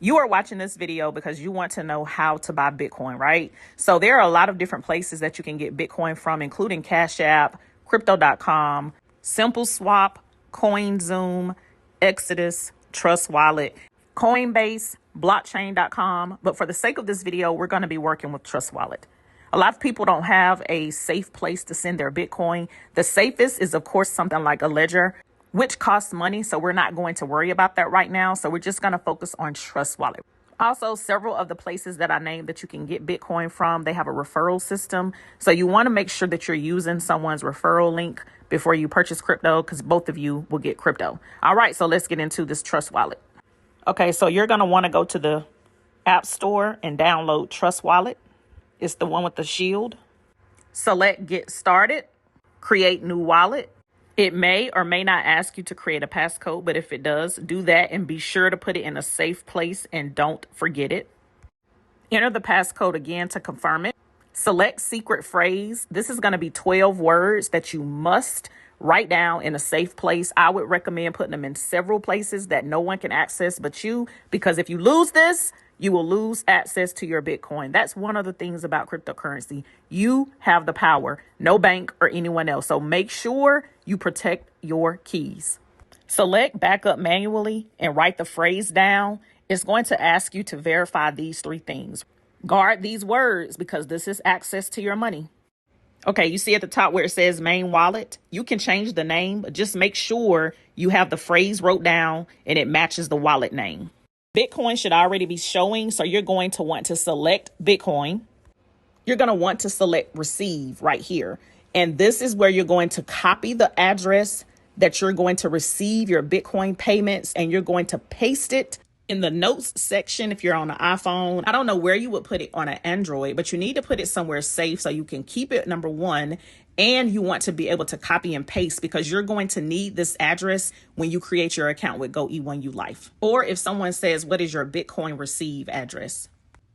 You are watching this video because you want to know how to buy Bitcoin, right? So there are a lot of different places that you can get Bitcoin from, including Cash App, Crypto.com, Simple Swap, CoinZoom, Exodus, Trust Wallet, Coinbase, Blockchain.com. But for the sake of this video, we're going to be working with Trust Wallet. A lot of people don't have a safe place to send their Bitcoin. The safest is, of course, something like a Ledger, which costs money. So we're not going to worry about that right now. So we're just going to focus on Trust Wallet. Also, several of the places that I named that you can get Bitcoin from, they have a referral system. So you want to make sure that you're using someone's referral link before you purchase crypto, because both of you will get crypto. All right, so let's get into this Trust Wallet. Okay, so you're going to want to go to the App Store and download Trust Wallet. It's the one with the shield. Select Get Started, create new wallet. It may or may not ask you to create a passcode, but if it does, do that and be sure to put it in a safe place and don't forget it. Enter the passcode again to confirm it. Select secret phrase. This is going to be 12 words that you must write down in a safe place. I would recommend putting them in several places that no one can access but you, because if you lose this, you will lose access to your Bitcoin. That's one of the things about cryptocurrency. You have the power, no bank or anyone else. So make sure you protect your keys. Select backup manually and write the phrase down. It's going to ask you to verify these three things. Guard these words because this is access to your money. Okay, you see at the top where it says main wallet, you can change the name, but just make sure you have the phrase wrote down and it matches the wallet name. Bitcoin should already be showing, so you're going to want to select Bitcoin. You're going to want to select receive right here. And this is where you're going to copy the address that you're going to receive your Bitcoin payments, and you're going to paste it in the notes section if you're on an iPhone. I don't know where you would put it on an Android, but you need to put it somewhere safe so you can keep it, number one. And you want to be able to copy and paste because you're going to need this address when you create your account with GoE1U Life. Or if someone says, what is your Bitcoin receive address?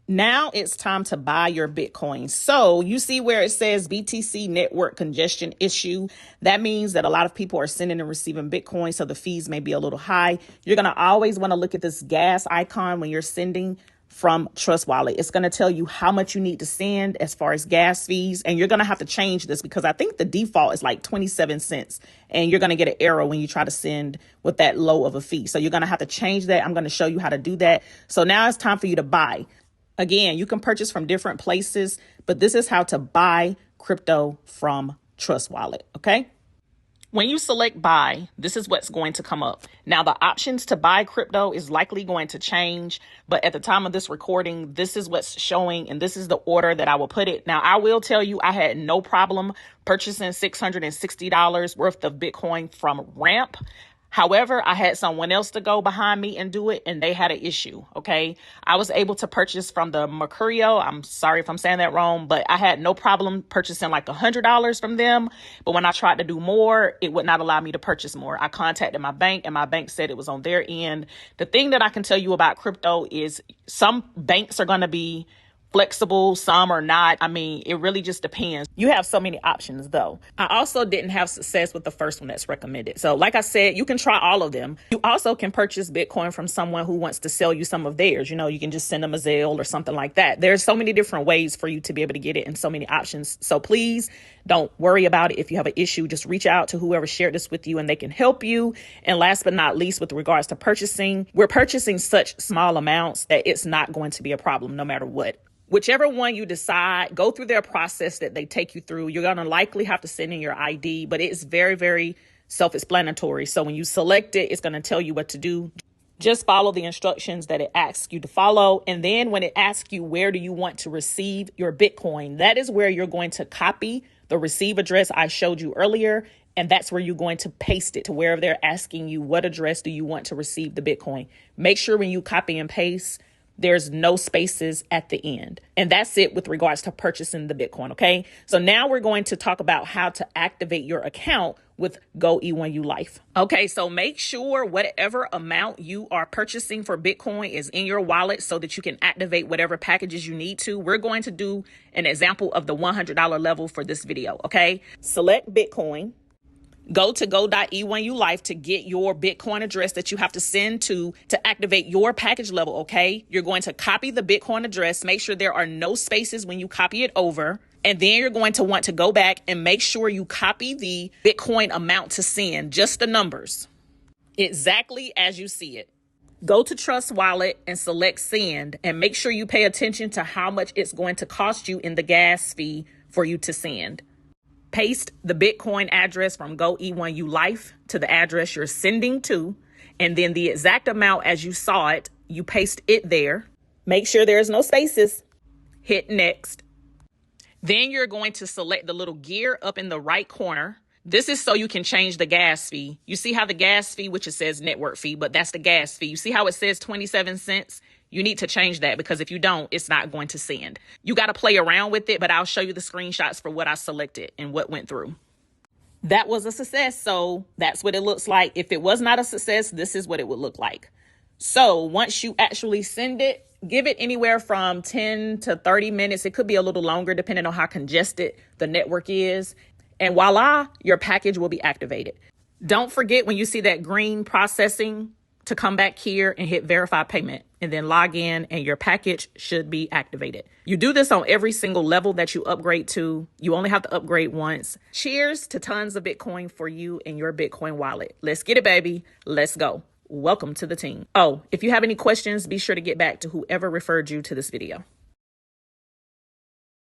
Now it's time to buy your Bitcoin. So you see where it says BTC network congestion issue. That means that a lot of people are sending and receiving Bitcoin, so the fees may be a little high. You're going to always want to look at this gas icon when you're sending from Trust Wallet. It's going to tell you how much you need to send as far as gas fees. And you're going to have to change this because I think the default is like 27 cents. And you're going to get an error when you try to send with that low of a fee. So you're going to have to change that. I'm going to show you how to do that. So now it's time for you to buy. Again, you can purchase from different places, but this is how to buy crypto from Trust Wallet. Okay. When you select buy, this is what's going to come up. Now, the options to buy crypto is likely going to change, but at the time of this recording, this is what's showing, and this is the order that I will put it. Now, I will tell you, I had no problem purchasing $660 worth of Bitcoin from Ramp. However, I had someone else to go behind me and do it, and they had an issue, okay? I was able to purchase from the Mercurio. I'm sorry if I'm saying that wrong, but I had no problem purchasing like $100 from them. But when I tried to do more, it would not allow me to purchase more. I contacted my bank, and my bank said it was on their end. The thing that I can tell you about crypto is some banks are going to be flexible, some are not. I mean, it really just depends. You have so many options though. I also didn't have success with the first one that's recommended. So like I said, you can try all of them. You also can purchase Bitcoin from someone who wants to sell you some of theirs. You know, you can just send them a Zelle or something like that. There's so many different ways for you to be able to get it and so many options. So please don't worry about it. If you have an issue, just reach out to whoever shared this with you and they can help you. And last but not least, with regards to purchasing, we're purchasing such small amounts that it's not going to be a problem no matter what. Whichever one you decide, go through their process that they take you through. You're going to likely have to send in your ID, but it's very, very self-explanatory. So when you select it, it's going to tell you what to do. Just follow the instructions that it asks you to follow. And then when it asks you, where do you want to receive your Bitcoin? That is where you're going to copy the receive address I showed you earlier. And that's where you're going to paste it to wherever they're asking you, what address do you want to receive the Bitcoin? Make sure when you copy and paste, there's no spaces at the end. And that's it with regards to purchasing the Bitcoin, okay? So now we're going to talk about how to activate your account with GoE1U Life. Okay, so make sure whatever amount you are purchasing for Bitcoin is in your wallet so that you can activate whatever packages you need to. We're going to do an example of the $100 level for this video, okay? Select Bitcoin. Go to go.e1ulife to get your Bitcoin address that you have to send to activate your package level, okay? You're going to copy the Bitcoin address. Make sure there are no spaces when you copy it over. And then you're going to want to go back and make sure you copy the Bitcoin amount to send, just the numbers, exactly as you see it. Go to Trust Wallet and select send, and make sure you pay attention to how much it's going to cost you in the gas fee for you to send. Paste the Bitcoin address from GoE1ULife to the address you're sending to, and then the exact amount as you saw it, you paste it there. Make sure there's no spaces. Hit next. Then you're going to select the little gear up in the right corner. This is so you can change the gas fee. You see how the gas fee, which it says network fee, but that's the gas fee. You see how it says 27 cents? You need to change that, because if you don't, it's not going to send. You got to play around with it, but I'll show you the screenshots for what I selected and what went through. That was a success, so that's what it looks like. If it was not a success, this is what it would look like. So once you actually send it, give it anywhere from 10 to 30 minutes. It could be a little longer depending on how congested the network is. And voila, your package will be activated. Don't forget, when you see that green processing, to come back here and hit verify payment and then log in, and your package should be activated. You do this on every single level that you upgrade to. You only have to upgrade once. Cheers to tons of Bitcoin for you and your Bitcoin wallet. Let's get it, baby. Let's go. Welcome to the team. Oh, if you have any questions, be sure to get back to whoever referred you to this video.